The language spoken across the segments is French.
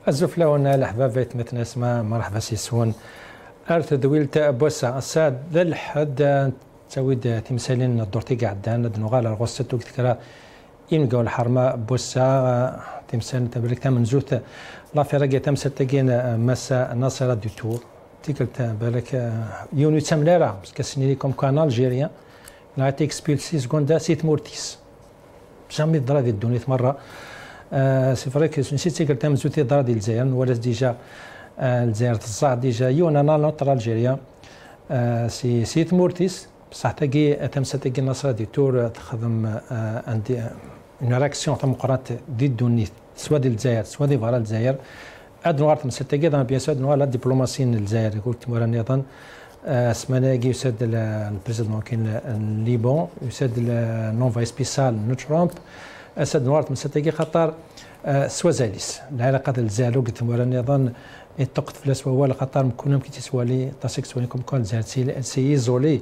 الزفلة هنا الأحباب مثل اسماء مرحبا سيسون أرث دويلت بوسا الساد للحد تسويد تمثالين الدورتي قاعدان دنوغالا الغوستو كتكرا يمقو الحرمة بوسا تمثال تبرك تامن زوت لا فرقة تمثل تجين مسا ناصرة دو تور تيكلت بالك يونيو تسمنارا بس كسنيري كوم كان الجيريان لا تيكسبيلسي سكوندا سيت مورتيس جامي ضرا ديال الدنيا مرة سي فري كو نسيت تيكلت تامن زوت ضرا ديال الجزائر ولا ديجا الجزائر تصاع ديجا يونا نوتر الجيريا سي سيت مورتيس بصح تاكي تمثل تاكي ناصرة دو تور تخدم عندي اون رياكسيون تاع مقارنة ضد النيت سوا ديال الجزائر سوا ديال فارا الجزائر ادنوار تمثل تاكي بيان سور ادنوار لا دبلوماسي الجزائر قلت مرة نظن سماناكي يسد البريزيدون كاين الليبون يسد نون فاي سبيسال نو ترامب اسد نوار تمثل تاكي خاطر سوا زاليس العلاقه ديال الجزائر قلت مرة نظن التقط فلاس هو خاطر كنا كيتسوالي تاسيكسوالي كوم كون الجزائر سي ايزولي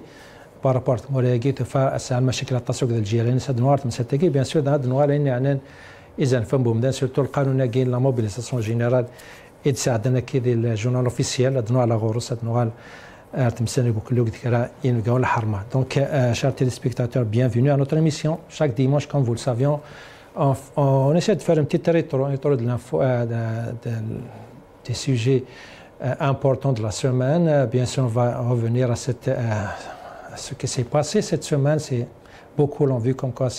بارابورت مولاكي تفا المشاكل التسوق ديال الجيران سد نوار تمثل تاكي بيان سور هاد نوار يعني اذا فهموا مدا سورتو القانون كاين لا موبيليزاسيون جينيرال يتساعدنا كي ديال الجورنال اوفيسيال هاد نوار لا غوروس هاد نوار تمثل يقول كل وقت كرا ينقاو الحرمه دونك chers téléspectateurs bienvenue à notre émission chaque dimanche comme vous le savions on essaie de faire un petit territoire de l'info des sujets importants de la semaine bien sûr on va revenir à ce qui s'est passé cette semaine c'est beaucoup l'ont vu comme quoi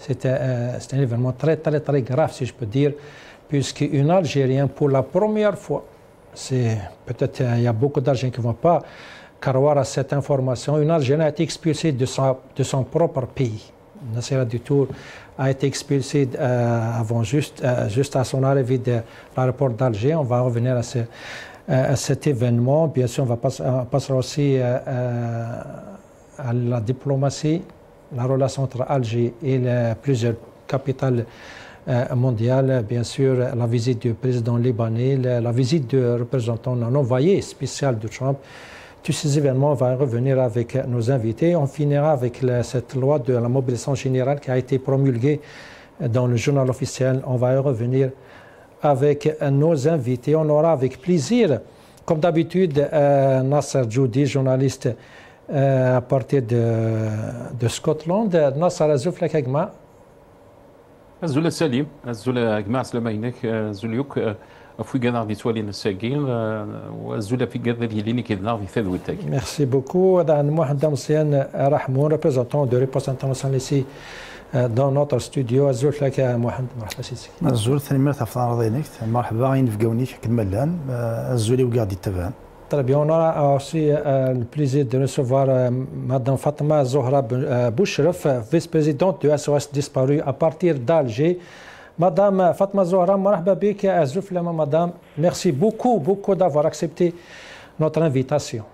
c'était un événement très très très grave si je peux dire puisque une Algérienne pour la première fois c'est peut-être il y a beaucoup d'Algériens qui ne vont pas croire à cette information. Une Algérienne a été expulsée de son propre pays. Nassera du Tour a été expulsée avant juste à son arrivée de l'aéroport d'Alger. On va revenir à cet événement. Bien sûr, on passera aussi à la diplomatie, la relation entre Alger et plusieurs capitales mondiale, bien sûr, la visite du président libanais, la visite du représentant non envoyé spécial de Trump. Tous ces événements, on va revenir avec nos invités. On finira avec cette loi de la mobilisation générale qui a été promulguée dans le journal officiel. On va y revenir avec nos invités. On aura avec plaisir, comme d'habitude, Nasser Djoudi, journaliste à partir de Scotland. Nasser Azouf Lakagma. الزول سليم الزول جماعة سلامينك الزول يوك في قناع دي سوالين الساقين والزول في قدر يليني كذا في ثذو التاج. Merci beaucoup. Dans Mohamed Damsian Rahmoun, représentant de Réponse Internationale ici dans notre studio. الزول لك محمد مرحبا سيدي. الزول ثاني مرة تفضل رضينك مرحبا ينفقوني كملان الزول وقاعد يتبان. Très bien, on aura aussi le plaisir de recevoir Madame Fatma Zohra Bouchref, vice-présidente du SOS disparu à partir d'Alger. Madame Fatma Zohra, marhaba bik, Azouflama, Madame, merci beaucoup d'avoir accepté notre invitation.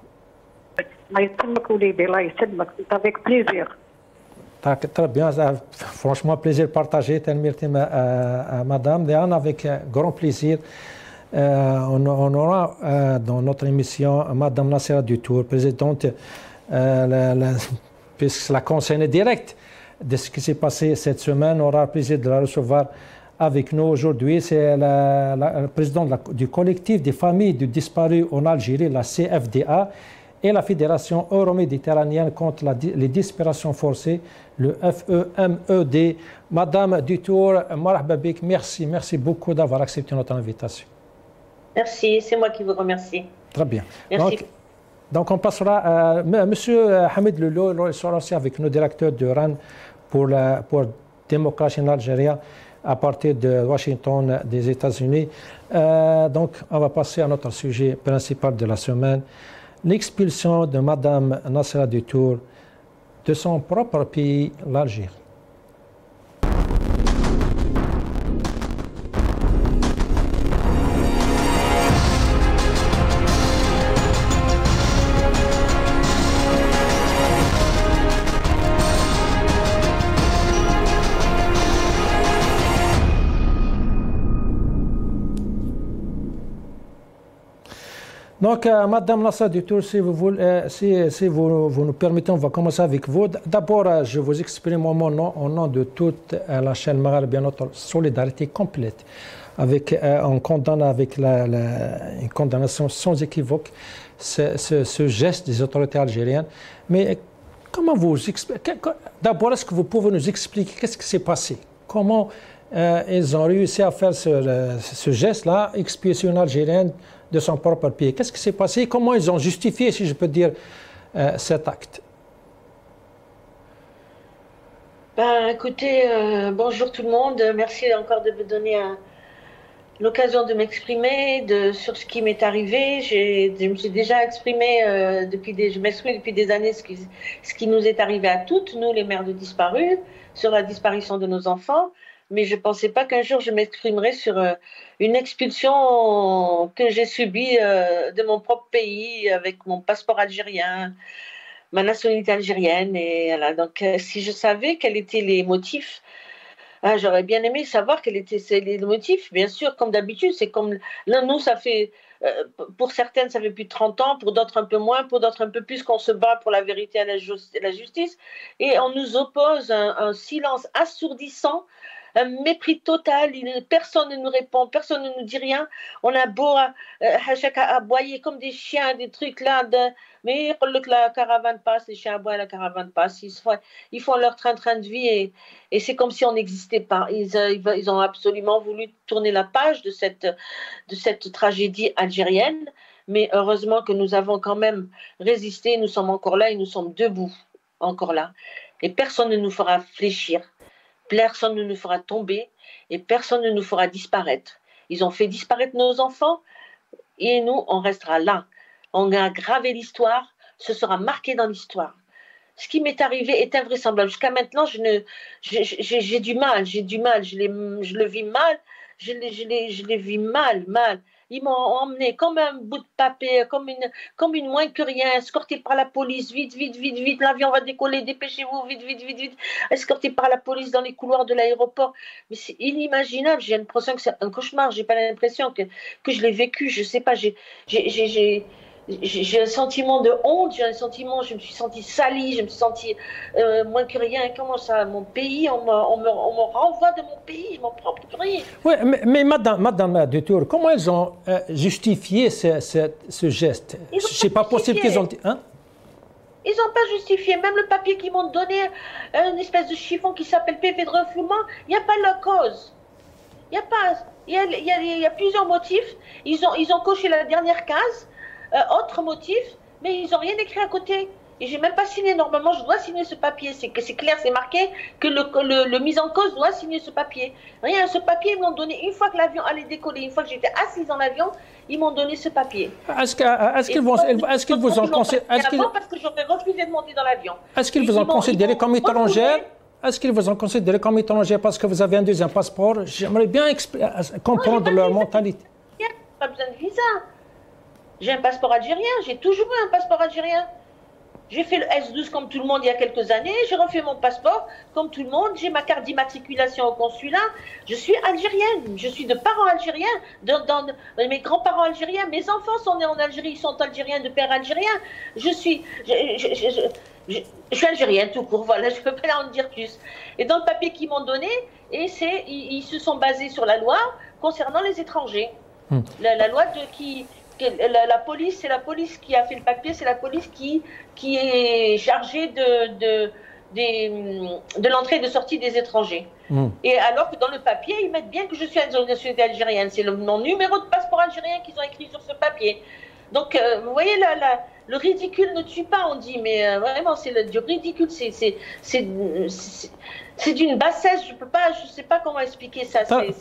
Avec plaisir. Très bien, franchement, plaisir partagé, Madame, avec grand plaisir. On aura dans notre émission Madame Nassera du Tour, présidente, puisque la concerne directe de ce qui s'est passé cette semaine. On aura le plaisir de la recevoir avec nous aujourd'hui. C'est la présidente du collectif des familles de disparus en Algérie, la CFDA, et la Fédération euro-méditerranéenne contre les disparitions forcées, le FEMED. Madame Dutour, marhaba bik, merci beaucoup d'avoir accepté notre invitation. Merci, c'est moi qui vous remercie. Très bien. Merci. Donc on passera à Monsieur Hamid Lelo, il sera aussi avec nos directeurs de RAN pour démocratie en Algérie à partir de Washington des États-Unis. Donc on va passer à notre sujet principal de la semaine, l'expulsion de Madame Nassera du Tour de son propre pays, l'Algérie. Donc, Madame Nassar Dutour, si vous voulez, si vous nous permettez, on va commencer avec vous. D'abord, je vous exprime mon nom, au nom de toute la chaîne Maghreb, bien notre solidarité complète, on condamne avec une condamnation sans équivoque ce geste des autorités algériennes. Mais comment vous expliquez? D'abord, est-ce que vous pouvez nous expliquer qu'est-ce qui s'est passé? Comment ils ont réussi à faire ce geste-là, expulsion algérienne de son propre pays? Qu'est-ce qui s'est passé? Comment ils ont justifié, si je peux dire, cet acte? Ben, écoutez, bonjour tout le monde. Merci encore de me donner l'occasion de m'exprimer sur ce qui m'est arrivé. Je me suis déjà exprimée je m'exprime depuis des années ce qui nous est arrivé à toutes, nous les mères de disparus, sur la disparition de nos enfants. Mais je ne pensais pas qu'un jour je m'exprimerais sur une expulsion que j'ai subie de mon propre pays avec mon passeport algérien, ma nationalité algérienne. Et voilà. Donc, si je savais quels étaient les motifs, j'aurais bien aimé savoir quels étaient les motifs. Bien sûr, comme d'habitude, c'est comme là, nous, ça fait, pour certaines, ça fait plus de 30 ans, pour d'autres un peu moins, pour d'autres un peu plus qu'on se bat pour la vérité et la justice. Et on nous oppose un silence assourdissant, un mépris total, personne ne nous répond, personne ne nous dit rien. On a beau aboyer comme des chiens, des trucs là, mais la caravane passe, les chiens aboient, la caravane passe, ils font leur train de vie et c'est comme si on n'existait pas. Ils ont absolument voulu tourner la page de cette tragédie algérienne, mais heureusement que nous avons quand même résisté, nous sommes encore là et nous sommes debout, encore là. Et personne ne nous fera fléchir. Personne ne nous fera tomber et personne ne nous fera disparaître. Ils ont fait disparaître nos enfants et nous, on restera là. On a gravé l'histoire, ce sera marqué dans l'histoire. Ce qui m'est arrivé est invraisemblable. Jusqu'à maintenant, j'ai du mal, je le vis mal, je les vis mal. Ils m'ont emmené comme un bout de papier, comme une moins que rien, escorté par la police, vite, l'avion va décoller, dépêchez-vous, vite, escorté par la police dans les couloirs de l'aéroport. Mais c'est inimaginable, j'ai l'impression que c'est un cauchemar, j'ai pas l'impression que je l'ai vécu, je sais pas, j'ai un sentiment de honte, je me suis sentie salie, je me suis sentie moins que rien. Comment ça, mon pays, on me renvoie de mon pays, mon propre pays. Oui, mais Madame Dutour, comment ils ont justifié ce geste? C'est pas possible qu'ils ont... Hein? Ils n'ont pas justifié. Même le papier qu'ils m'ont donné, une espèce de chiffon qui s'appelle PV de refoulement, il n'y a pas la cause. Il y a plusieurs motifs. Ils ont coché la dernière case. Autre motif, mais ils n'ont rien écrit à côté. Et j'ai même pas signé. Normalement, je dois signer ce papier. C'est clair, c'est marqué que le mis en cause doit signer ce papier. Rien, ce papier, ils m'ont donné une fois que l'avion allait décoller, une fois que j'étais assise dans l'avion, ils m'ont donné ce papier. Est-ce qu'ils vous ont considéré... Parce que j'aurais refusé de monter dans l'avion. Est-ce qu'ils vous ont considéré comme étrangère? Est-ce qu'ils vous ont considéré comme étrangère parce que vous avez un deuxième passeport? J'aimerais bien comprendre leur mentalité. Il n'y a pas besoin de visa. J'ai un passeport algérien, j'ai toujours eu un passeport algérien. J'ai fait le S12 comme tout le monde il y a quelques années, j'ai refait mon passeport comme tout le monde, j'ai ma carte d'immatriculation au consulat, je suis algérienne, je suis de parents algériens, mes grands-parents algériens, mes enfants sont nés en Algérie, ils sont algériens de père algérien, je suis algérienne tout court, voilà, je ne peux pas en dire plus. Et dans le papier qu'ils m'ont donné, ils se sont basés sur la loi concernant les étrangers. La loi la police, c'est la police qui a fait le papier, c'est la police qui est chargée de l'entrée et de sortie des étrangers. Et alors que dans le papier, ils mettent bien que je suis à la nationalité algérienne. C'est mon numéro de passeport algérien qu'ils ont écrit sur ce papier. Donc, vous voyez, le ridicule ne tue pas, on dit, mais vraiment, c'est du ridicule, c'est d'une bassesse, je sais pas comment expliquer ça. C'est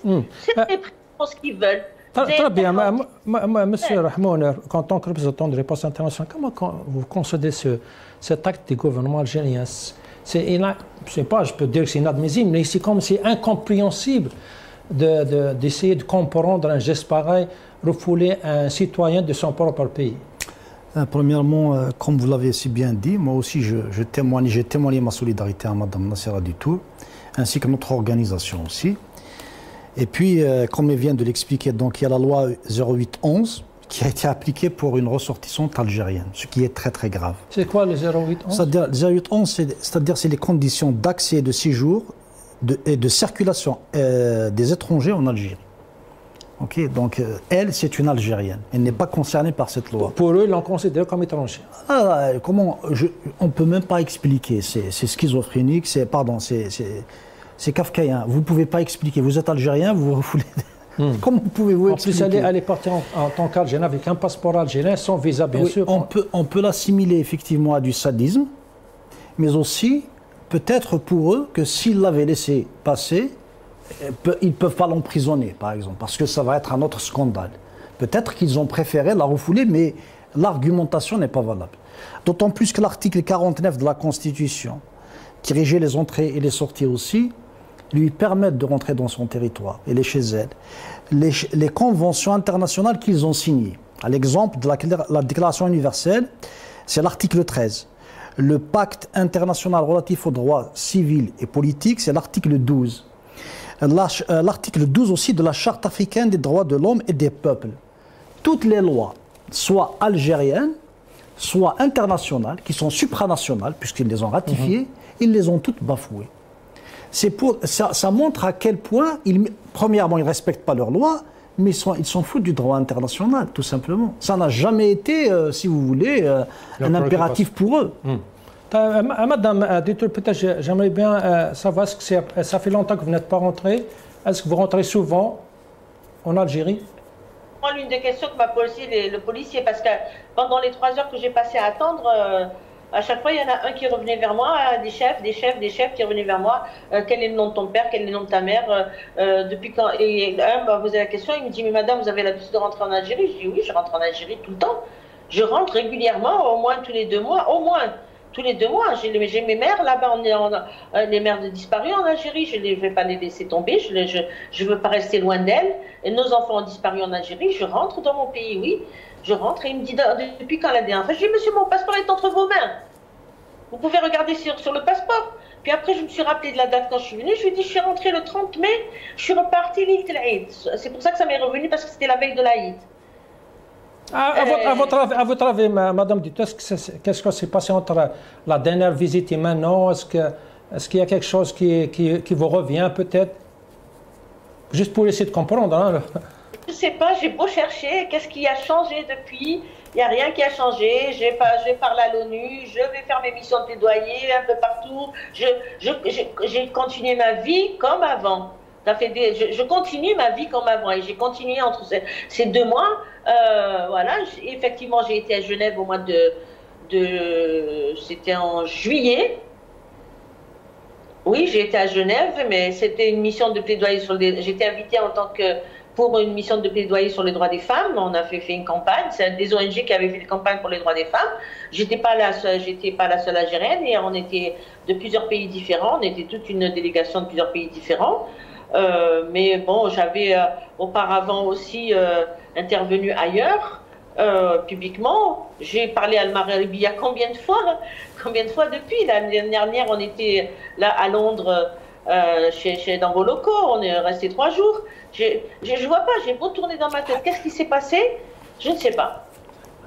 pour ce qu'ils veulent. Très bien. Monsieur Rahmoun, en tant que représentant de Riposte Internationale, comment vous considérez cet acte du gouvernement algérien? Je peux dire que c'est inadmissible, mais c'est comme c'est incompréhensible d'essayer de comprendre un geste pareil, refouler un citoyen de son propre pays. Premièrement, comme vous l'avez si bien dit, moi aussi j'ai témoigné ma solidarité à Mme Nassar Dutour, ainsi que notre organisation aussi. Et puis, comme elle vient de l'expliquer, donc il y a la loi 0811 qui a été appliqué pour une ressortissante algérienne, ce qui est très très grave. C'est quoi le 0811? C'est-à-dire, le 0811, c'est-à-dire c'est les conditions d'accès et de séjour et de circulation des étrangers en Algérie. Ok, donc elle, c'est une Algérienne. Elle n'est pas concernée par cette loi. Pour eux, ils l'ont considéré comme étranger. On ne peut même pas expliquer. C'est schizophrénique, c'est kafkaïen. Vous ne pouvez pas expliquer. Vous êtes Algérien, vous voulez... Comment pouvez-vous expliquer? En plus, elle est partie en tant qu'Algérien avec un passeport algérien, sans visa, bien sûr. On peut l'assimiler effectivement à du sadisme, mais aussi, peut-être pour eux, que s'ils l'avaient laissé passer, ils ne peuvent pas l'emprisonner, par exemple, parce que ça va être un autre scandale. Peut-être qu'ils ont préféré la refouler, mais l'argumentation n'est pas valable. D'autant plus que l'article 49 de la Constitution, qui régit les entrées et les sorties aussi, lui permettent de rentrer dans son territoire. Elle est chez elle. Les conventions internationales qu'ils ont signées, à l'exemple de la Déclaration universelle, c'est l'article 13. Le pacte international relatif aux droits civils et politiques, c'est l'article 12. L'article 12 aussi de la Charte africaine des droits de l'homme et des peuples. Toutes les lois, soit algériennes, soit internationales, qui sont supranationales, puisqu'ils les ont ratifiées, ils les ont toutes bafouées. Ça montre à quel point, premièrement, ils ne respectent pas leurs lois, mais ils s'en foutent du droit international, tout simplement. Ça n'a jamais été, si vous voulez, un impératif pour eux. Madame Dutour, peut-être j'aimerais bien savoir, ça fait longtemps que vous n'êtes pas rentré. Est-ce que vous rentrez souvent en Algérie? Moi, l'une des questions que m'a posé le policier, parce que pendant les 3 heures que j'ai passé à attendre, à chaque fois, il y en a un qui revenait vers moi, des chefs qui revenaient vers moi. Quel est le nom de ton père? Quel est le nom de ta mère? Depuis quand? Et un m'a posé la question, il me dit, mais madame, vous avez l'habitude de rentrer en Algérie? Je dis, oui, je rentre en Algérie tout le temps. Je rentre régulièrement, au moins tous les 2 mois, au moins. Tous les 2 mois, j'ai mes mères là-bas, les mères de disparues en Algérie, je ne vais pas les laisser tomber, je ne veux pas rester loin d'elles. Et nos enfants ont disparu en Algérie, je rentre dans mon pays, oui, je rentre. Et il me dit, depuis quand la dernière fois? Je dis, monsieur, mon passeport est entre vos mains. Vous pouvez regarder sur le passeport. Puis après, je me suis rappelé de la date quand je suis venue, je lui ai dit, je suis rentrée le 30 mai, je suis repartie l'Eid el-Eid. C'est pour ça que ça m'est revenu, parce que c'était la veille de l'Aïd. À votre avis, Madame Dutour, qu'est-ce qui s'est passé entre la dernière visite et maintenant? Est-ce qu'il y a quelque chose qui vous revient peut-être? Juste pour essayer de comprendre. Hein. Je ne sais pas, j'ai beau chercher, qu'est-ce qui a changé depuis? Il n'y a rien qui a changé, j'ai parlé à l'ONU, je vais faire mes missions de plaidoyer un peu partout, j'ai continué ma vie comme avant. Je continue ma vie comme avant et j'ai continué entre ces 2 mois. Voilà, effectivement, j'ai été à Genève au mois c'était en juillet. Oui, j'ai été à Genève, mais c'était une mission de plaidoyer j'étais invitée pour une mission de plaidoyer sur les droits des femmes. On a fait une campagne. C'est des ONG qui avaient fait des campagnes pour les droits des femmes. J'étais pas la seule Algérienne et on était de plusieurs pays différents. On était toute une délégation de plusieurs pays différents. Mais bon, j'avais auparavant aussi intervenu ailleurs, publiquement. J'ai parlé à Al-Maribia combien de fois depuis? L'année dernière, on était là à Londres, dans vos locaux, on est resté 3 jours. Je vois pas, j'ai beau tourner dans ma tête. Qu'est-ce qui s'est passé? Je ne sais pas.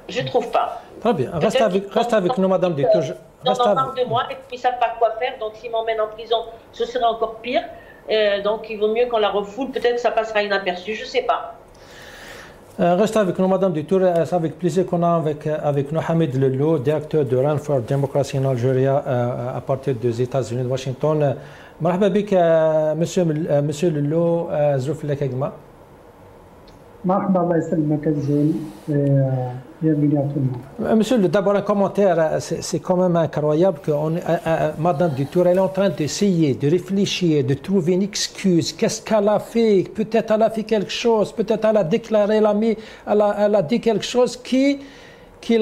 Je ne trouve pas. Très bien, reste avec nous, Madame Dutour. Ils en marre de moi et puis ils ne savent pas quoi faire, donc s'ils m'emmènent en prison, ce serait encore pire. Donc il vaut mieux qu'on la refoule, peut-être que ça passera inaperçu, je ne sais pas. Restez avec nous, Madame Dutour. C'est avec plaisir qu'on a avec nous Hamid Lello, directeur de Run for Democracy en Algérie à partir des États-Unis de Washington. مرحبا بك monsieur Lello, ظروف لك يا جماعة. مرحبا الله يسلمك الزول. Monsieur, d'abord un commentaire, c'est quand même incroyable que Madame Dutour, elle est en train d'essayer, de réfléchir, de trouver une excuse. Qu'est-ce qu'elle a fait? Peut-être elle a fait quelque chose, peut-être elle a déclaré, elle a dit quelque chose qui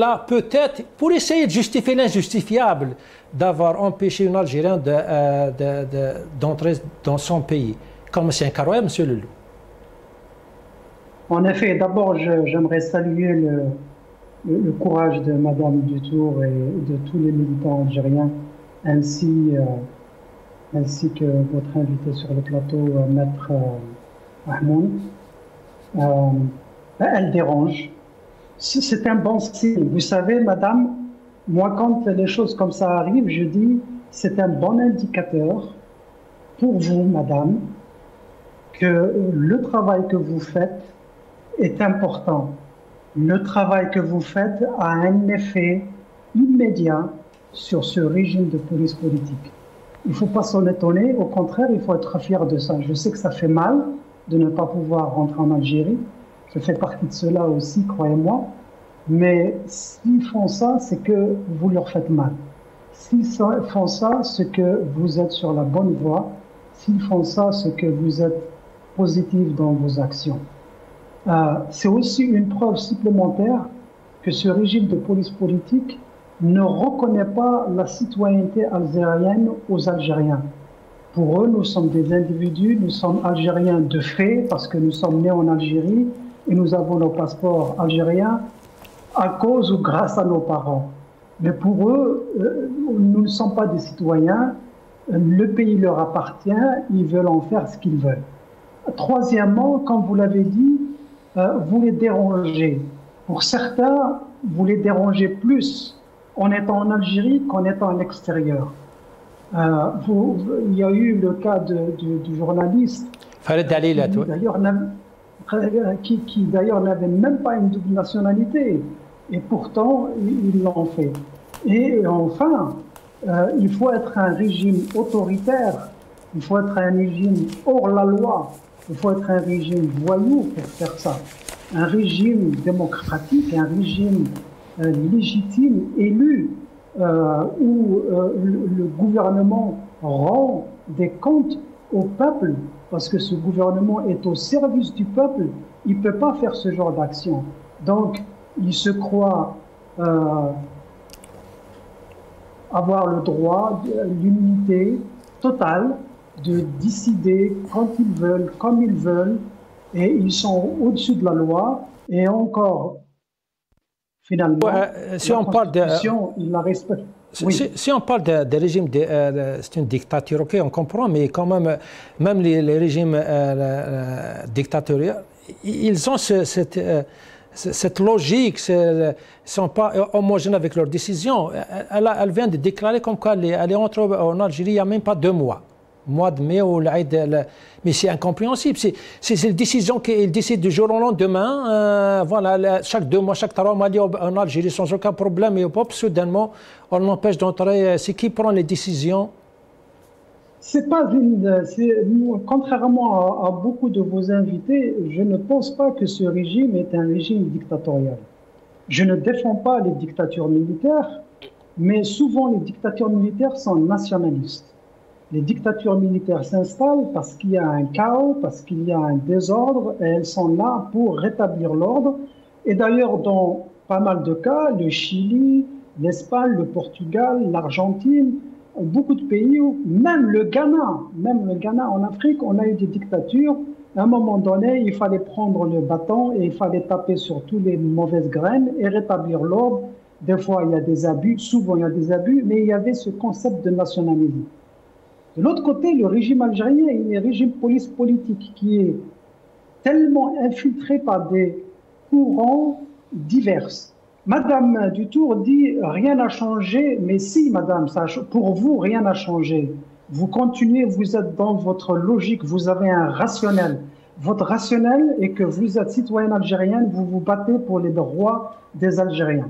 a peut-être, pour essayer de justifier l'injustifiable, d'avoir empêché une Algérienne d'entrer dans son pays. Comme c'est incroyable, Monsieur Lello. En effet, d'abord, j'aimerais saluer le courage de Madame Dutour et de tous les militants algériens, ainsi que votre invité sur le plateau, Maître Mahmoud. Elle dérange, C'est un bon signe. Vous savez, madame, moi, quand les choses comme ça arrivent, je dis, c'est un bon indicateur pour vous, madame, que le travail que vous faites est important. Le travail que vous faites a un effet immédiat sur ce régime de police politique. Il ne faut pas s'en étonner, au contraire, il faut être fier de ça. Je sais que ça fait mal de ne pas pouvoir rentrer en Algérie. Je fais partie de cela aussi, croyez-moi. Mais s'ils font ça, c'est que vous leur faites mal. S'ils font ça, c'est que vous êtes sur la bonne voie. S'ils font ça, c'est que vous êtes positif dans vos actions. C'est aussi une preuve supplémentaire que ce régime de police politique ne reconnaît pas la citoyenneté algérienne aux Algériens. Pour eux, nous sommes des individus, nous sommes Algériens de fait parce que nous sommes nés en Algérie et nous avons nos passeports algériens à cause ou grâce à nos parents. Mais pour eux, nous ne sommes pas des citoyens, le pays leur appartient, ils veulent en faire ce qu'ils veulent. Troisièmement, comme vous l'avez dit, vous les dérangez. Pour certains, vous les dérangez plus en étant en Algérie qu'en étant à l'extérieur. Il y a eu le cas du journaliste qui d'ailleurs n'avait même pas une double nationalité, et pourtant ils l'ont fait. Et enfin, il faut être un régime autoritaire, il faut être un régime hors la loi, il faut être un régime voyou pour faire ça. Un régime démocratique, un régime légitime, élu, où le gouvernement rend des comptes au peuple, parce que ce gouvernement est au service du peuple, il ne peut pas faire ce genre d'action. Donc, il se croit avoir le droit, l'unité totale de décider quand ils veulent, comme ils veulent, et ils sont au-dessus de la loi, et encore, finalement, si on parle il la respecte. Si on parle de régime, c'est une dictature, ok, on comprend, mais quand même les régimes dictatoriaux, ils ont cette logique, ils ne sont pas homogènes avec leurs décisions. Elle vient de déclarer comme quoi elle est entrée en Algérie il n'y a même pas 2 mois. Mois de mai ou l'Aïd, mais c'est incompréhensible. C'est une décision qu'ils décident du jour au lendemain. Voilà, chaque 2 mois, chaque 3 mois, en Algérie sans aucun problème, et hop, soudainement, on l'empêche d'entrer. C'est qui prend les décisions? C'est pas contrairement à beaucoup de vos invités, je ne pense pas que ce régime est un régime dictatorial. Je ne défends pas les dictatures militaires, mais souvent les dictatures militaires sont nationalistes. Les dictatures militaires s'installent parce qu'il y a un chaos, parce qu'il y a un désordre, et elles sont là pour rétablir l'ordre. Et d'ailleurs, dans pas mal de cas, le Chili, l'Espagne, le Portugal, l'Argentine, beaucoup de pays, même le Ghana en Afrique, on a eu des dictatures. À un moment donné, il fallait prendre le bâton et il fallait taper sur toutes les mauvaises graines et rétablir l'ordre. Des fois, il y a des abus, souvent il y a des abus, mais il y avait ce concept de nationalisme. De l'autre côté, le régime algérien est un régime police politique qui est tellement infiltré par des courants divers. Madame Dutour dit rien n'a changé, mais si, madame, pour vous, rien n'a changé. Vous continuez, vous êtes dans votre logique, vous avez un rationnel. Votre rationnel est que vous êtes citoyenne algérienne, vous vous battez pour les droits des Algériens.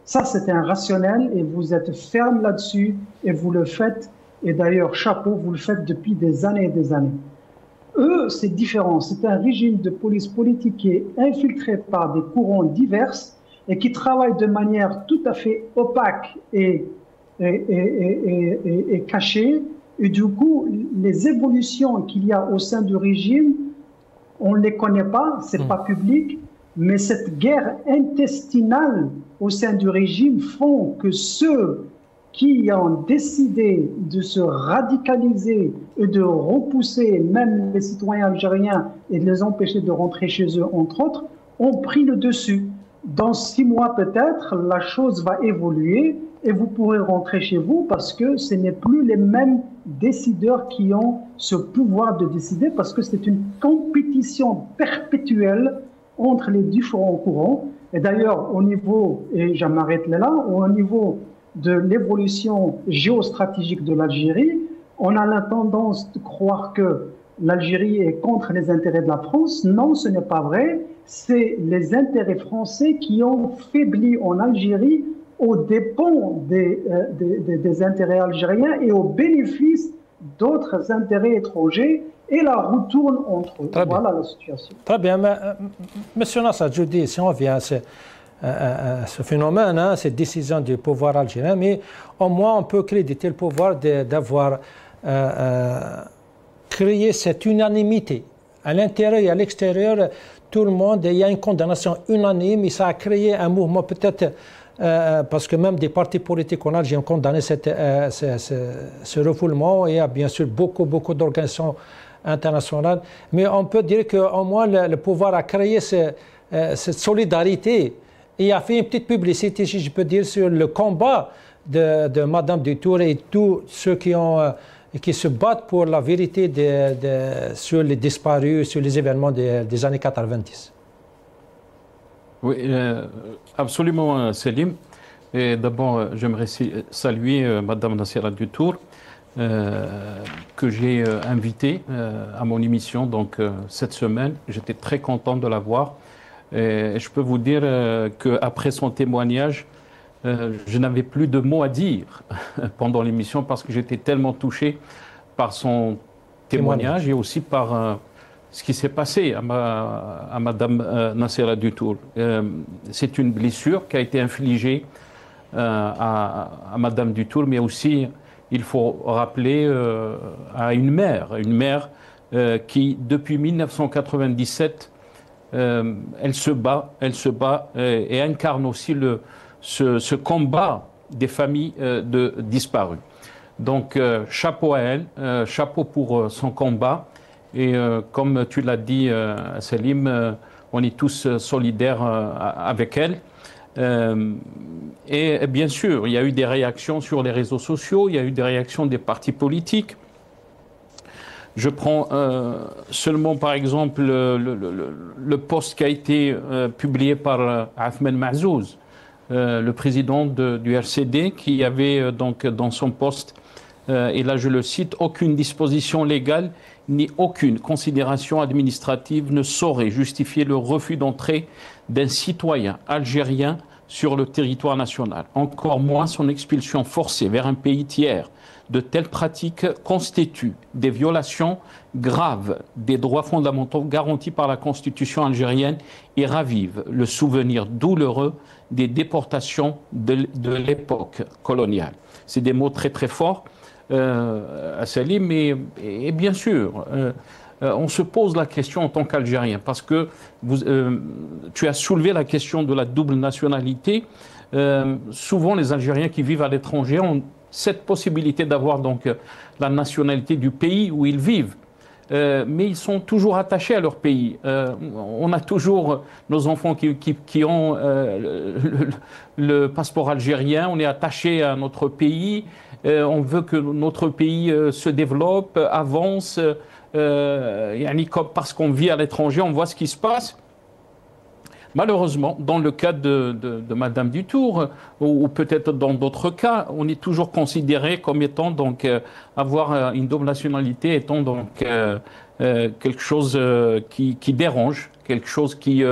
Ça, c'est un rationnel et vous êtes ferme là-dessus et vous le faites. Et d'ailleurs, chapeau, vous le faites depuis des années et des années. Eux, c'est différent. C'est un régime de police politique qui est infiltré par des courants divers et qui travaille de manière tout à fait opaque et cachée. Et du coup, les évolutions qu'il y a au sein du régime, on ne les connaît pas, c'est pas public, mais cette guerre intestinale au sein du régime font que ceux qui ont décidé de se radicaliser et de repousser même les citoyens algériens et de les empêcher de rentrer chez eux, entre autres, ont pris le dessus. Dans 6 mois peut-être, la chose va évoluer et vous pourrez rentrer chez vous parce que ce n'est plus les mêmes décideurs qui ont ce pouvoir de décider parce que c'est une compétition perpétuelle entre les différents courants. Et d'ailleurs, au niveau, et je m'arrête là, au niveau de l'évolution géostratégique de l'Algérie, on a la tendance de croire que l'Algérie est contre les intérêts de la France. Non, ce n'est pas vrai. C'est les intérêts français qui ont faibli en Algérie aux dépens des intérêts algériens et au bénéfice d'autres intérêts étrangers. Et la roue tourne entre eux. Voilà la situation. Très bien. Monsieur Nasser, je dis, si on vient à ce phénomène, hein, cette décision du pouvoir algérien, mais au moins on peut créditer le pouvoir d'avoir créé cette unanimité. À l'intérieur et à l'extérieur, tout le monde, il y a une condamnation unanime et ça a créé un mouvement peut-être, parce que même des partis politiques en Algérie ont condamné ce refoulement et il y a bien sûr beaucoup d'organisations internationales. Mais on peut dire qu'au moins le pouvoir a créé cette solidarité et a fait une petite publicité, si je peux dire, sur le combat de Madame Dutour et tous ceux qui se battent pour la vérité sur les disparus, sur les événements des années 90. Oui, absolument, Selim. Et d'abord, j'aimerais saluer Madame Nassera Dutour, que j'ai invitée à mon émission donc, cette semaine. J'étais très content de la voir. Et je peux vous dire qu'après son témoignage, je n'avais plus de mots à dire pendant l'émission parce que j'étais tellement touché par son témoignage et aussi par ce qui s'est passé à Madame Nassera Dutour. C'est une blessure qui a été infligée à Madame Dutour, mais aussi, il faut rappeler, à une mère qui, depuis 1997, elle se bat et incarne aussi ce combat des familles de disparus. Donc, chapeau à elle, chapeau pour son combat. Et comme tu l'as dit, Selim, on est tous solidaires avec elle. Et bien sûr, il y a eu des réactions sur les réseaux sociaux, il y a eu des réactions des partis politiques. Je prends seulement par exemple le post qui a été publié par Athman Mahzouz, le président du RCD, qui avait donc dans son poste, et là je le cite, « Aucune disposition légale ni aucune considération administrative ne saurait justifier le refus d'entrée d'un citoyen algérien sur le territoire national, encore moins son expulsion forcée vers un pays tiers. De telles pratiques constituent des violations graves des droits fondamentaux garantis par la Constitution algérienne et ravivent le souvenir douloureux des déportations de l'époque coloniale. » C'est des mots très très forts, Salim, et bien sûr, on se pose la question en tant qu'Algérien, parce que tu as soulevé la question de la double nationalité. Souvent, les Algériens qui vivent à l'étranger ont cette possibilité d'avoir donc la nationalité du pays où ils vivent. Mais ils sont toujours attachés à leur pays. On a toujours nos enfants qui ont le passeport algérien, on est attaché à notre pays, on veut que notre pays se développe, avance, parce qu'on vit à l'étranger, on voit ce qui se passe. Malheureusement, dans le cas de Madame Dutour, ou peut-être dans d'autres cas, on est toujours considéré comme étant, donc, avoir une double nationalité étant donc quelque chose qui dérange, quelque chose qui...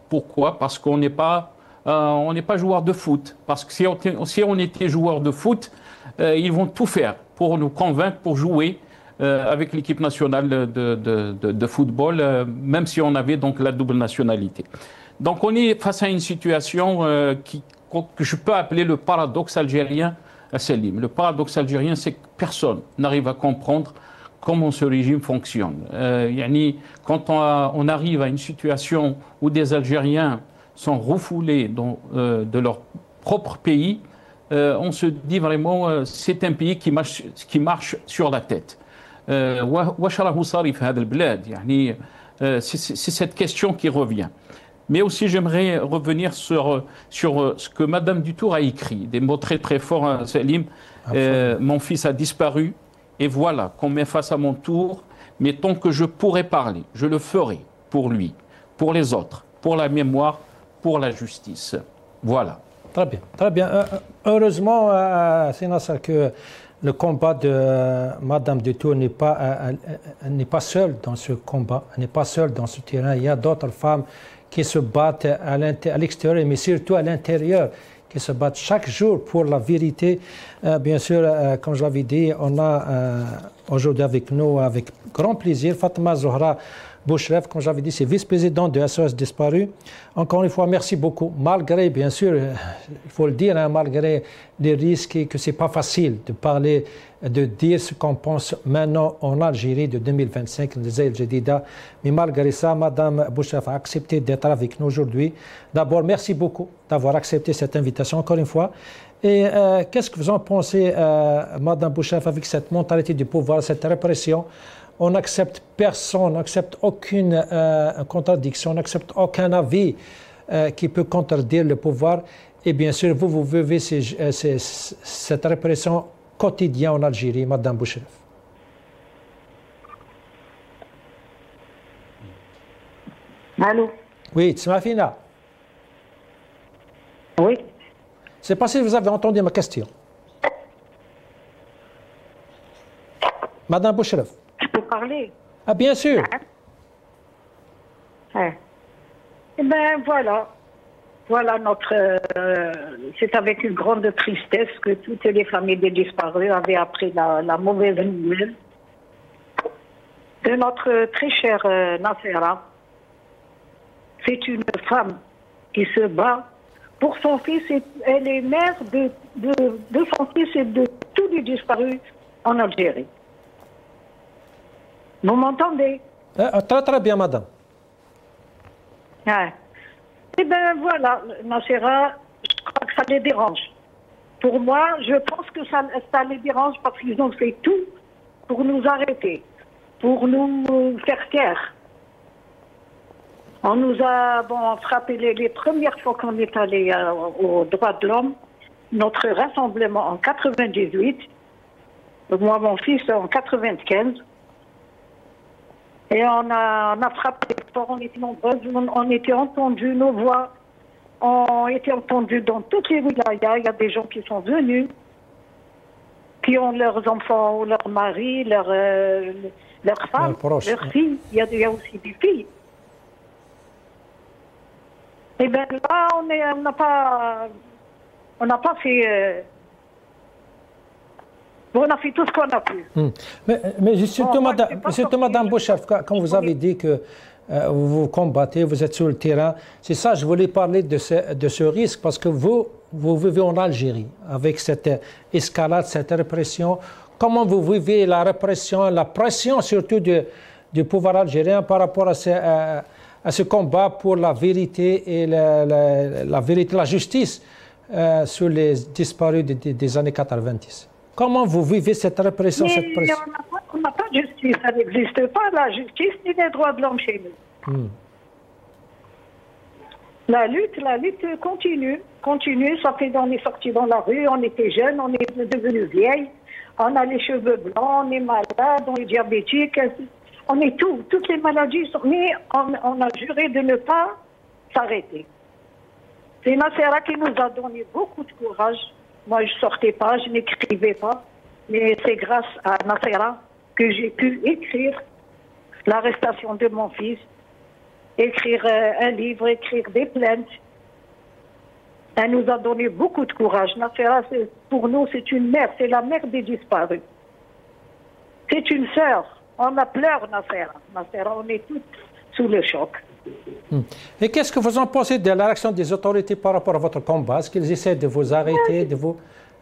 pourquoi? Parce qu'on n'est pas joueur de foot. Parce que si on était joueur de foot, ils vont tout faire pour nous convaincre, pour jouer avec l'équipe nationale de football, même si on avait donc la double nationalité. Donc on est face à une situation que je peux appeler le paradoxe algérien, Selim. Le paradoxe algérien, c'est que personne n'arrive à comprendre comment ce régime fonctionne. Quand on arrive à une situation où des Algériens sont refoulés de leur propre pays, on se dit vraiment c'est un pays qui marche sur la tête. C'est cette question qui revient. Mais aussi, j'aimerais revenir sur ce que Madame Dutour a écrit, des mots très très forts, Salim. Mon fils a disparu, et voilà qu'on met face à mon tour, mais tant que je pourrai parler, je le ferai pour lui, pour les autres, pour la mémoire, pour la justice. Voilà. Très bien, très bien. Heureusement, c'est Nasser, que le combat de Madame Dutour n'est pas seule dans ce combat, elle n'est pas seule dans ce terrain. Il y a d'autres femmes qui se battent à l'extérieur, mais surtout à l'intérieur, qui se battent chaque jour pour la vérité. Bien sûr, comme je l'avais dit, on a aujourd'hui avec nous, avec grand plaisir, Fatma Zohra Bouchref, comme j'avais dit, c'est vice-présidente de SOS Disparu. Encore une fois, merci beaucoup. Malgré, bien sûr, il faut le dire, hein, malgré les risques et que ce n'est pas facile de parler, de dire ce qu'on pense maintenant en Algérie de 2025, mais malgré ça, Madame Bouchref a accepté d'être avec nous aujourd'hui. D'abord, merci beaucoup d'avoir accepté cette invitation, encore une fois. Et qu'est-ce que vous en pensez, Madame Bouchref, avec cette mentalité du pouvoir, cette répression? On n'accepte personne, on n'accepte aucune contradiction, on n'accepte aucun avis qui peut contredire le pouvoir. Et bien sûr, vous vivez cette répression quotidienne en Algérie, Madame Bouchref. Allô? Oui, Tsmafina. Oui. C'est pas si vous avez entendu ma question. Madame Bouchref. Je peux parler? Ah, bien sûr. Ouais. Eh bien, voilà. Voilà notre. C'est avec une grande tristesse que toutes les familles des disparus avaient appris la mauvaise nouvelle de notre très chère Nassera. C'est une femme qui se bat pour son fils. Elle est mère de son fils et de tous les disparus en Algérie. Vous m'entendez? Très très bien, madame. Ouais. Eh bien voilà, Nassera, je crois que ça les dérange. Pour moi, je pense que ça les dérange parce qu'ils ont fait tout pour nous arrêter, pour nous faire taire. On nous a frappé les premières fois qu'on est allé aux droits de l'homme, notre rassemblement en 98, moi mon fils en 95. Et on a frappé fort, on était nombreuses, on était entendus, nos voix ont été entendues dans toutes les wilayas. Il y a des gens qui sont venus, qui ont leurs enfants, leurs maris, leurs femmes, leurs filles. Il y a aussi des filles. Et bien là, on n'a pas fait... on a fait tout ce qu'on a pu. Mais surtout, Madame Bouchref, quand vous avez dit que vous combattez, vous êtes sur le terrain, c'est ça, je voulais parler de ce risque, parce que vous vivez en Algérie, avec cette escalade, cette répression. Comment vous vivez la répression, la pression surtout du pouvoir algérien par rapport à ce combat pour la vérité et la justice sur les disparus des années 90? Comment vous vivez cette répression, cette pression? On n'a pas de justice, ça n'existe pas la justice ni les droits de l'homme chez nous. La lutte continue, ça fait on est sortis dans la rue, on était jeunes, on est devenus vieilles, on a les cheveux blancs, on est malade, on est diabétique, on est toutes les maladies, mais on a juré de ne pas s'arrêter. C'est Nassera qui nous a donné beaucoup de courage. Moi, je ne sortais pas, je n'écrivais pas, mais c'est grâce à Nassera que j'ai pu écrire l'arrestation de mon fils, écrire un livre, écrire des plaintes. Elle nous a donné beaucoup de courage. Nassera, pour nous, c'est une mère, c'est la mère des disparus. C'est une sœur. On a pleuré, Nassera. Nassera, on est toutes sous le choc. Et qu'est-ce que vous en pensez de la réaction des autorités par rapport à votre combat? Est-ce qu'ils essaient de vous arrêter,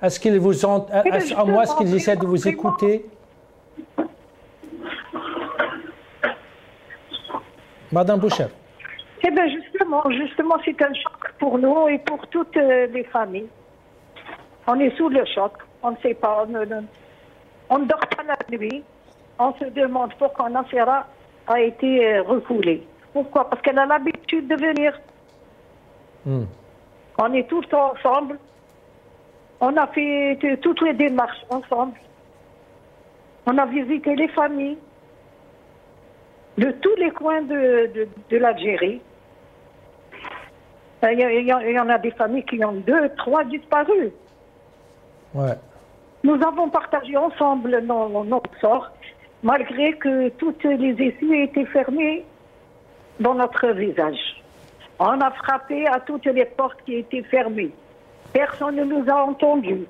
est-ce qu'ils vous ont, à moi, est-ce qu'ils essaient de vous écouter? Madame Bouchref. Eh bien, justement, c'est un choc pour nous et pour toutes les familles. On est sous le choc. On ne sait pas, on ne dort pas la nuit. On se demande pourquoi Nassera a été refoulée. Pourquoi? Parce qu'elle a l'habitude de venir. On est tous ensemble. On a fait toutes les démarches ensemble. On a visité les familles. de tous les coins de l'Algérie. Il y en a des familles qui ont 2, 3 disparus. Ouais. Nous avons partagé ensemble notre sort, malgré que toutes les issues étaient fermées dans notre visage. On a frappé à toutes les portes qui étaient fermées. Personne ne nous a entendus.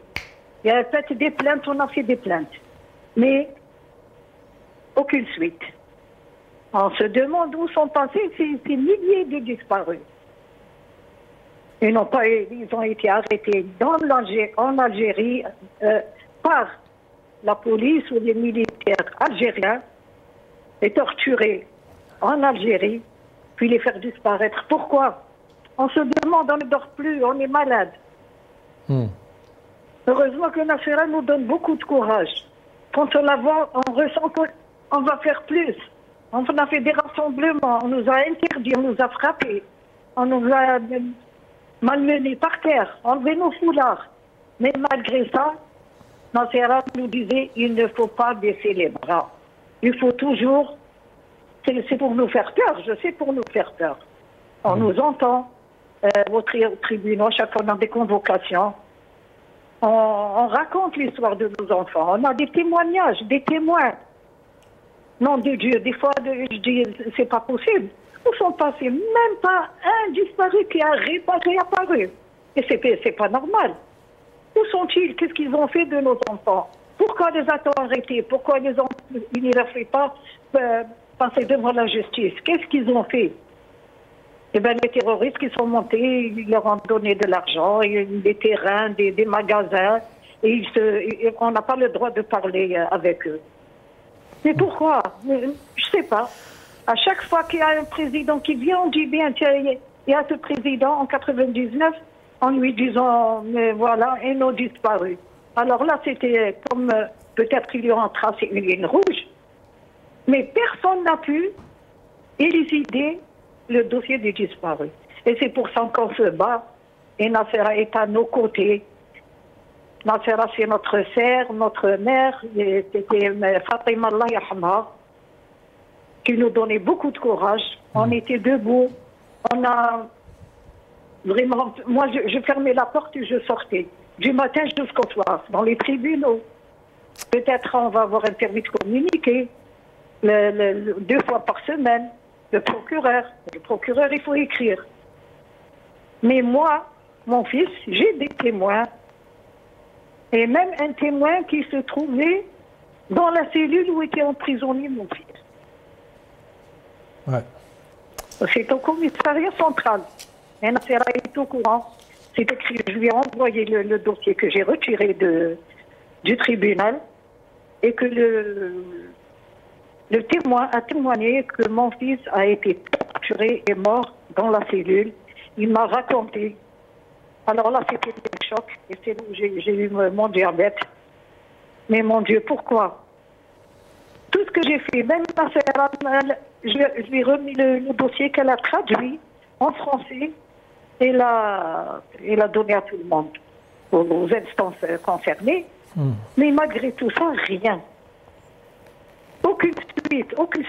Il y a fait des plaintes, on a fait des plaintes. Mais aucune suite. On se demande où sont passés ces milliers de disparus. Ils ont été arrêtés en Algérie par la police ou les militaires algériens et torturés en Algérie, puis les faire disparaître. Pourquoi? On se demande, on ne dort plus, on est malade. Heureusement que Nassera nous donne beaucoup de courage. Quand on la voit, on ressent qu'on va faire plus. On a fait des rassemblements, on nous a interdits, on nous a frappés, on nous a malmenés par terre, enlevé nos foulards. Mais malgré ça, Nassera nous disait, il ne faut pas baisser les bras. Il faut toujours, c'est pour nous faire peur, je sais, pour nous faire peur. On nous entend au tribunal, chaque fois dans des convocations. On raconte l'histoire de nos enfants. On a des témoignages, des témoins. Nom de Dieu, des fois, je dis, c'est pas possible. Où sont passés? Même pas un disparu qui a réapparu. Et c'est pas normal. Où sont-ils? Qu'est-ce qu'ils ont fait de nos enfants? Pourquoi les a-t-on arrêtés? Pourquoi ils ne leur fait pas passer devant la justice? Qu'est-ce qu'ils ont fait? Eh bien, les terroristes qui sont montés, ils leur ont donné de l'argent, des terrains, des magasins, et on n'a pas le droit de parler avec eux. Mais pourquoi? Je ne sais pas. À chaque fois qu'il y a un président qui vient, on dit bien, tiens, il y a ce président en 99, en lui disant, mais voilà, et nos disparus. Alors là, c'était comme, peut-être qu'ils lui ont tracé une ligne rouge, mais personne n'a pu élucider le dossier des disparus. Et c'est pour ça qu'on se bat, et Nassera est à nos côtés. Nassera, c'est notre sœur, notre mère, c'était Fatima Allah Yahma, qui nous donnait beaucoup de courage. On était debout, on a vraiment... Moi, je fermais la porte et je sortais, du matin jusqu'au soir, dans les tribunaux. Peut-être on va avoir un permis de communiquer, 2 fois par semaine. Le procureur, il faut écrire. Mais moi, mon fils, j'ai des témoins. Et même un témoin qui se trouvait dans la cellule où était emprisonné mon fils. Ouais. C'est au commissariat central. Et Nassera est au courant. C'est écrit, je lui ai envoyé le dossier que j'ai retiré du tribunal et que le témoin a témoigné que mon fils a été torturé et mort dans la cellule. Il m'a raconté. Alors là, c'était un choc. Et c'est là où j'ai eu mon diabète. Mais mon Dieu, pourquoi? Tout ce que j'ai fait, même ma sœur, je lui ai remis le dossier qu'elle a traduit en français et l'a donné à tout le monde, aux instances concernées. Mais malgré tout ça, rien. Aucune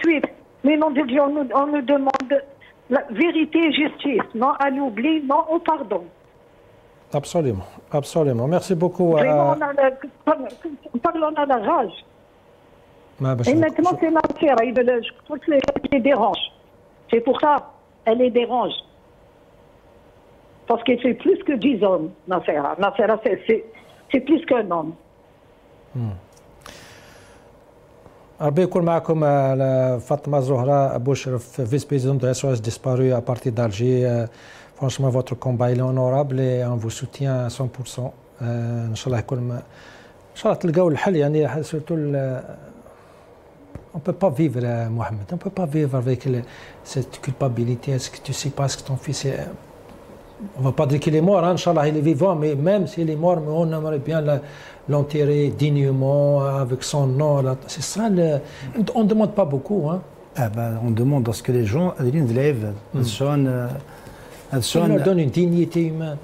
suite. Mais non de Dieu, on nous demande la vérité et justice, non à l'oubli, non au pardon. Absolument, absolument. Merci beaucoup. Vraiment, on a la rage. Et maintenant, c'est Nassera. Je crois qu'elle les dérange. C'est pour ça, elle les dérange. Parce que c'est plus que 10 hommes, Nassera. Nassera, c'est plus qu'un homme. ربي يكون معكم Fatma Zohra Bouchref, vice-présidente de la SOS disparue à partir d'Alger. Franchement, votre combat est honorable et on vous soutient à 100%. Inch'Allah يكون Inch'Allah تلقاو الحل يعني surtout on ne peut pas vivre Mohamed, on ne peut pas vivre avec cette culpabilité. Est-ce que tu ne sais pas ce que ton fils est... On ne va pas dire qu'il est mort, hein, Inch'Allah il est vivant, mais même s'il est mort, on aimerait bien l'enterrer dignement avec son nom. C'est ça, on ne demande pas beaucoup. Hein. On demande à ce que les gens on leur donne une dignité humaine.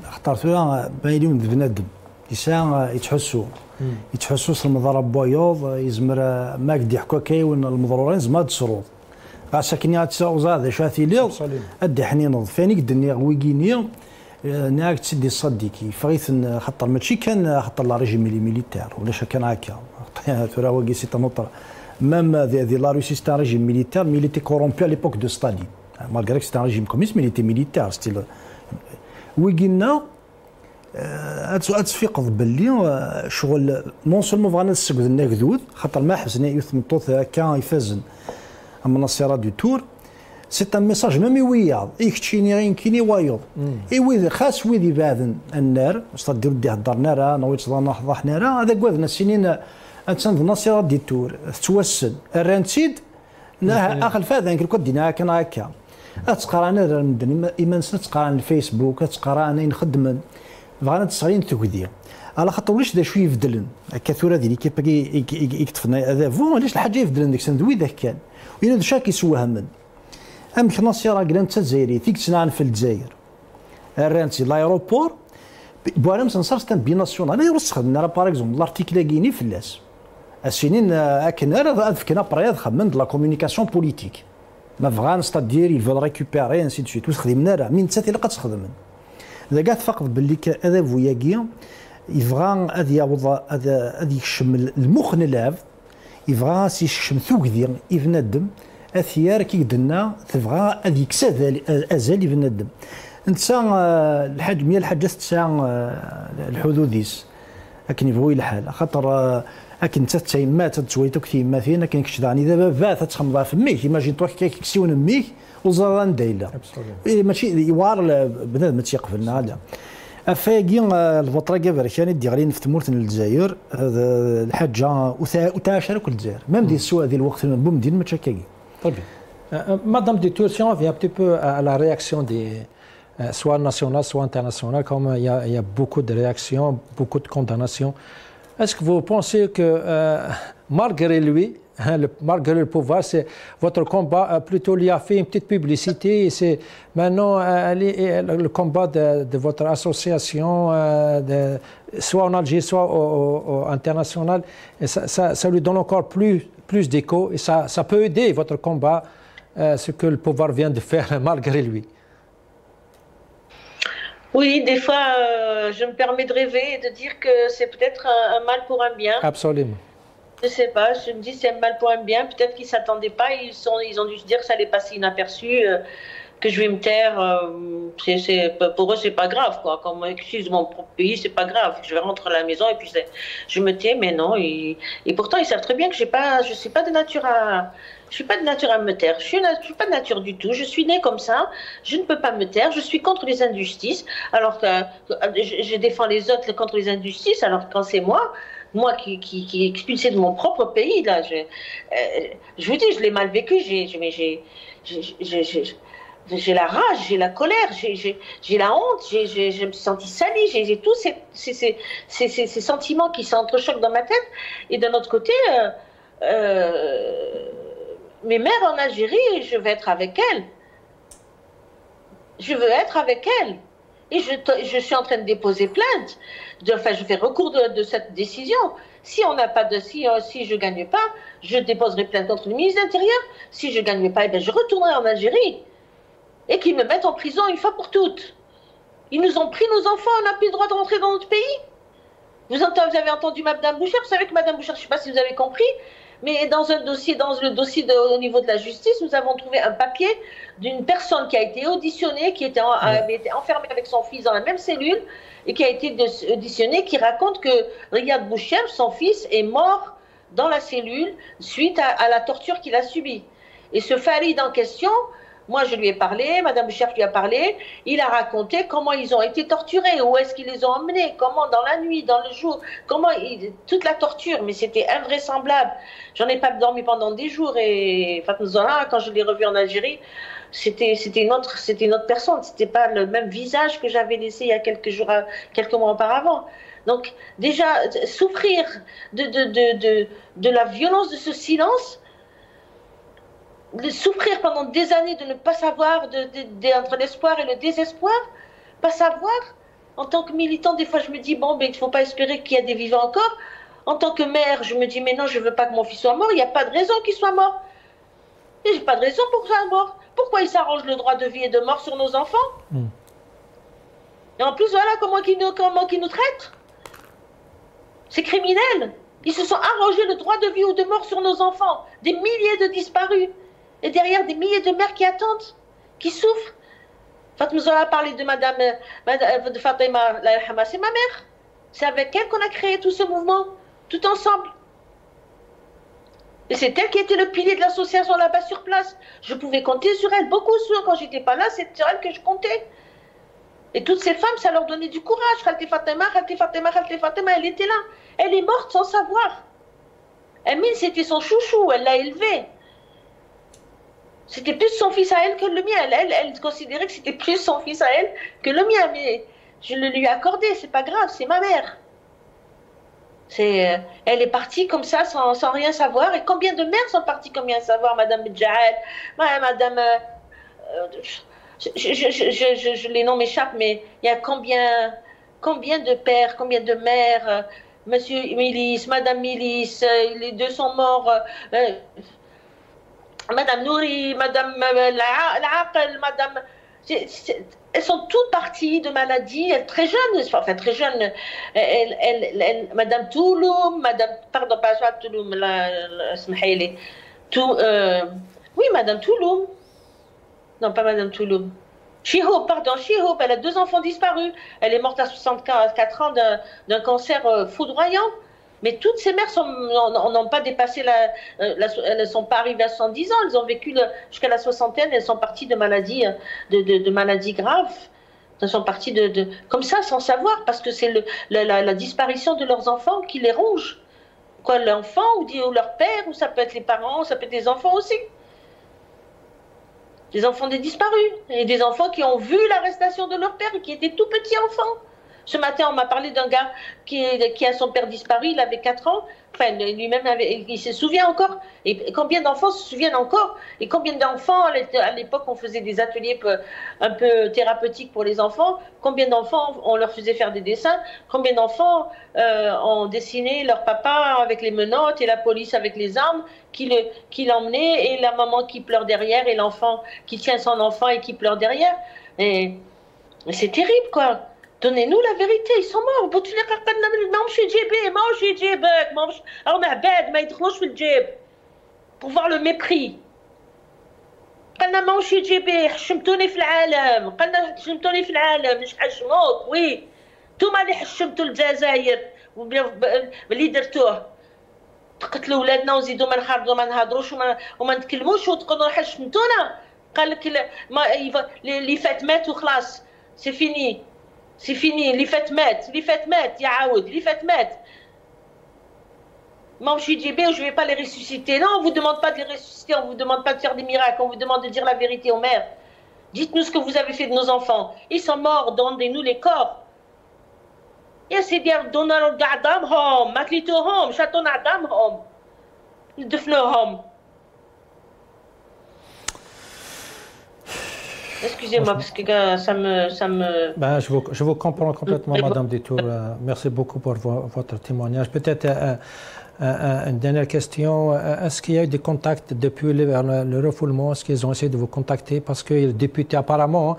يتحسوا المضارب بويوض يزمر ما قد يحكوا كاين المضرورين زما تسرود ساكنين تساوزا شاتي لي ادي حنين ضفاني قدني ويكيني ناك تسدي صديكي فغيث خطر ماشي كان خطر لا ريجيم ميليتير ولا كان هكا ثرا واقي سي نوطر ميم ذي لا روسي سي ريجيم ميليتير مي était corrompu à l'époque de Staline malgré que c'était un régime communiste mais il était militaire style ويكينا تفيقظ باللي شغل نون سولمون بغانا نسقد النكذوذ خاطر ما حسنا يثمطوث هكا يفازن اما النصيرة دو تور سي ان ميساج ميم وياض يكتشيني غير كيني وايض اي ويذ خاص ويذ يبعثن النار استدير دي هضر نارا نويت نحضح نارا هذا كواذنا سنين انسان النصيرة دي تور توسن الرانسيد اخل فاذا كل دينا كان هكا تقرا انا مدن ايمان سنه تقرا الفيسبوك تقرا انا نخدم بغانا تصغير تكذيا على خاطر وليش دا شويه يفدلن كثوره ديال كيف يكتفنا هذا فو علاش الحاجه يفدلن ديك السنه ذاك كان وين شا كيسوها من ام كناصيرا كلان الجزائري فيك تسنان في الجزائر الرانسي لايروبور بوالم سنصرت بي ناسيونال انا يرسخدنا راه باغ اكزومبل لارتيكل كيني فلاس السنين اكن راه فكنا برياد خمن لا كومونيكاسيون بوليتيك ما فغان ستادير يفول ريكوبيري انسي دو سويت وخدمنا راه من تساتي لقات تخدم اذا كاع تفقد باللي هذا فوياكي يبغى هذا يوضع هذا يشم المخ نلاف يبغى يشم ثوكذي يبندم اثيار كي قدنا تبغى هذا يكسد ازال يبندم انت الحاج ميا الحاجه تاع الحدوديس لكن يبغوا الحال خاطر لكن تتيمات تسويتك تيما فينا كاين كشداني دابا فات تخمضها فميك ايماجين تروح كيكسيون ميك وزران دايله ماشي يوار بنادم تيقبلنا هذا افاكي الفتره قبل كان دي غالي في مورتن الجزائر الحاجه وتاشر كل الجزائر ميم دي السوا ديال الوقت بومدين ما تشكاكي طيب مادام دي تور سي اون في ان بتي بو à la réaction des soit nationale soit internationale comme il y a beaucoup de réactions beaucoup de condamnations. Est-ce que vous pensez que malgré lui, malgré le pouvoir, c'est votre combat plutôt lui a fait une petite publicité et c'est maintenant le combat de votre association, soit en Algérie, soit au international, et ça lui donne encore plus d'écho et ça peut aider votre combat, ce que le pouvoir vient de faire malgré lui. Oui, des fois, je me permets de rêver et de dire que c'est peut-être un mal pour un bien. Absolument. Je sais pas, je me dis c'est un mal pour un bien. Peut-être qu'ils ne s'attendaient pas, ils ont dû se dire que ça allait passer inaperçu, que je vais me taire. Pour eux, c'est pas grave, quoi. Comme excuse mon propre pays, c'est pas grave. Je vais rentrer à la maison et puis je me tais, mais non. Et pourtant, ils savent très bien que je suis pas de nature à... Je suis pas de nature à me taire. Je suis pas de nature du tout. Je suis née comme ça. Je ne peux pas me taire. Je suis contre les injustices. Alors que je défends les autres contre les injustices. Alors que quand c'est moi qui est expulsé de mon propre pays, là, je vous dis, je l'ai mal vécu. J'ai la rage, j'ai la colère, j'ai la honte. Je me suis sentie salie. J'ai tous ces sentiments qui s'entrechoquent dans ma tête. Et d'un autre côté. Mes mères en Algérie, je veux être avec elles. Je veux être avec elles. Et je suis en train de déposer plainte. Enfin, je fais recours de cette décision. Si on n'a pas de, si je gagne pas, je déposerai plainte contre le ministre de l'Intérieur. Si je gagne pas, eh bien, je retournerai en Algérie. Et qu'ils me mettent en prison une fois pour toutes. Ils nous ont pris nos enfants, on n'a plus le droit de rentrer dans notre pays. Vous avez entendu Madame Boucher, vous savez que Madame Boucher, je ne sais pas si vous avez compris, mais dans le dossier au niveau de la justice, nous avons trouvé un papier d'une personne qui a été auditionnée, qui avait été enfermée avec son fils dans la même cellule, et qui a été auditionnée, qui raconte que Riyad Bouchem, son fils, est mort dans la cellule suite à la torture qu'il a subie. Et ce Farid en question, moi je lui ai parlé, Madame Boucher lui a parlé, il a raconté comment ils ont été torturés, où est-ce qu'ils les ont emmenés, comment dans la nuit, dans le jour, toute la torture, mais c'était invraisemblable. J'en ai pas dormi pendant des jours et Fatma Zahra, quand je l'ai revu en Algérie, c'était une autre personne, c'était pas le même visage que j'avais laissé il y a quelques mois auparavant. Donc déjà souffrir de la violence de ce silence, souffrir pendant des années de ne pas savoir, entre l'espoir et le désespoir, pas savoir. En tant que militant, des fois je me dis, bon, mais il ne faut pas espérer qu'il y a des vivants encore. En tant que mère, je me dis, mais non, je ne veux pas que mon fils soit mort, il n'y a pas de raison qu'il soit mort. Et j'ai pas de raison pour ça, mort. Pourquoi ils s'arrangent le droit de vie et de mort sur nos enfants? Et en plus, voilà comment ils nous traitent. C'est criminel. Ils se sont arrangés le droit de vie ou de mort sur nos enfants. Des milliers de disparus. Et derrière, des milliers de mères qui attendent, qui souffrent. Fatma a parlé de Madame de Fatima, c'est ma mère. C'est avec elle qu'on a créé tout ce mouvement, tout ensemble. Et c'est elle qui était le pilier de l'association là-bas sur place. Je pouvais compter sur elle, beaucoup sur quand j'étais pas là, c'est sur elle que je comptais. Et toutes ces femmes, ça leur donnait du courage. Khalti Fatima, elle était là. Elle est morte sans savoir. Amine, c'était son chouchou, elle l'a élevé. C'était plus son fils à elle que le mien. Elle considérait que c'était plus son fils à elle que le mien. Mais je le lui ai accordé, c'est pas grave, c'est ma mère. Elle est partie comme ça, sans rien savoir. Et combien de mères sont parties comme rien savoir? Madame Bedjaël, Madame... les noms m'échappent, mais il y a combien de pères, combien de mères, Monsieur Milis, Madame Milis, les deux sont morts, Madame Nouri, Madame L'Aqel, Madame... elles sont toutes parties de maladies, très jeunes, enfin très jeunes. Madame Touloum, pardon, pas Touloum, oui, Madame Touloum. Non, pas Madame Touloum. Chihoub, elle a 2 enfants disparus. Elle est morte à 64 ans d'un cancer foudroyant. Mais toutes ces mères n'ont pas dépassé elles ne sont pas arrivées à 70 ans. Elles ont vécu jusqu'à la soixantaine. Elles sont parties de maladies, de maladies graves. Elles sont parties comme ça, sans savoir, parce que c'est la disparition de leurs enfants qui les ronge. Quoi, l'enfant ou leur père, ou ça peut être les parents, ça peut être les enfants aussi. Des enfants des disparus, et des enfants qui ont vu l'arrestation de leur père et qui étaient tout petits enfants. Ce matin, on m'a parlé d'un gars qui a son père disparu, il avait 4 ans, enfin lui-même, il se souvient encore. Et combien d'enfants se souviennent encore? Et combien d'enfants, à l'époque, on faisait des ateliers un peu thérapeutiques pour les enfants, combien d'enfants, on leur faisait faire des dessins, combien d'enfants ont dessiné leur papa avec les menottes et la police avec les armes, qui l'emmenait, et la maman qui pleure derrière, et l'enfant qui tient son enfant et qui pleure derrière. Et c'est terrible, quoi. Donnez-nous la vérité, ils sont morts. Pour voir le mépris. Oui. انتوما اللي حشمتوا الجزائر اللي درتوه. تقتلوا ولادنا وزيدوا ما نخرجوا ما نهضروش وما نتكلموش وتقولوا حشمتونا. قال لك اللي فات مات وخلاص. سي فيني. C'est fini, اللي فات مات يا عاود اللي فات مات. Moi, je suis JB, je ne vais pas les ressusciter. Non, on ne vous demande pas de les ressusciter, on ne vous demande pas de faire des miracles, on vous demande de dire la vérité aux mères. Dites-nous ce que vous avez fait de nos enfants. Ils sont morts, donnez-nous les corps. يا سيدي ردونا عظامهم ما كليتوهم شاتونا عظامهم ندفنوهم. Excusez-moi, parce que ça me... Ben, je vous comprends complètement, Madame Detour. Merci beaucoup pour votre témoignage. Peut-être une dernière question. Est-ce qu'il y a eu des contacts depuis le refoulement? Est-ce qu'ils ont essayé de vous contacter? Parce que le député, apparemment,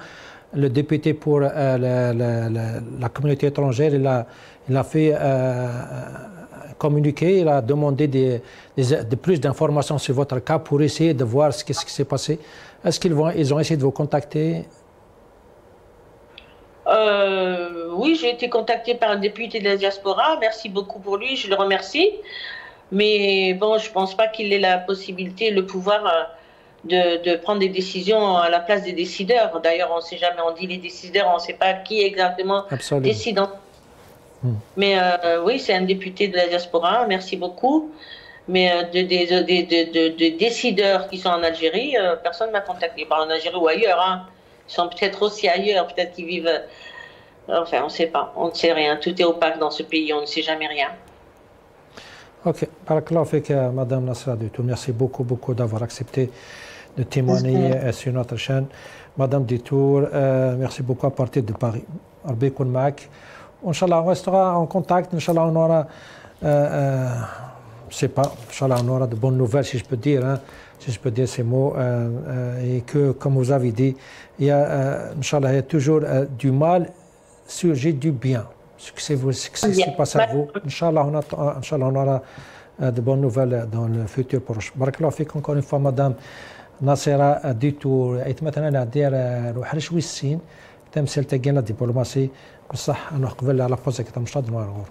le député pour la communauté étrangère, il a fait communiquer, il a demandé de plus d'informations sur votre cas pour essayer de voir ce qui s'est passé. Est-ce qu'ils ont essayé de vous contacter? Oui, j'ai été contactée par un député de la diaspora. Merci beaucoup pour lui, je le remercie. Mais bon, je ne pense pas qu'il ait la possibilité, le pouvoir de prendre des décisions à la place des décideurs. D'ailleurs, on ne sait jamais, on dit les décideurs, on ne sait pas qui exactement décide. Mais oui, c'est un député de la diaspora, merci beaucoup. Mais des décideurs qui sont en Algérie, personne ne m'a contacté. Pas en Algérie ou ailleurs. Hein. Ils sont peut-être aussi ailleurs, peut-être qu'ils vivent... Enfin, on ne sait pas, on ne sait rien. Tout est opaque dans ce pays, on ne sait jamais rien. Ok, barakallahu fik, Madame Nasra Detour. Merci beaucoup d'avoir accepté de témoigner sur notre chaîne. Madame Detour, merci beaucoup à partir de Paris. Rabbi Koun Maak. Inch'Allah, on restera en contact. Inch'Allah, on aura... je ne sais pas, Inch'Allah, on aura de bonnes nouvelles, si je peux dire, hein, si je peux dire ces mots, et que, comme vous avez dit, il y a, Inch'Allah, il y a toujours du mal surgit du bien. Succès se passe à vous. Inch'Allah, on aura de bonnes nouvelles dans le futur proche. Barakallahu fik encore une fois, Madame ناصرة ديتو ايت مثلا دير روح شوي السين تمثل تاقينا ديبلوماسي بصح انا قبل على بوزك تمشط نوار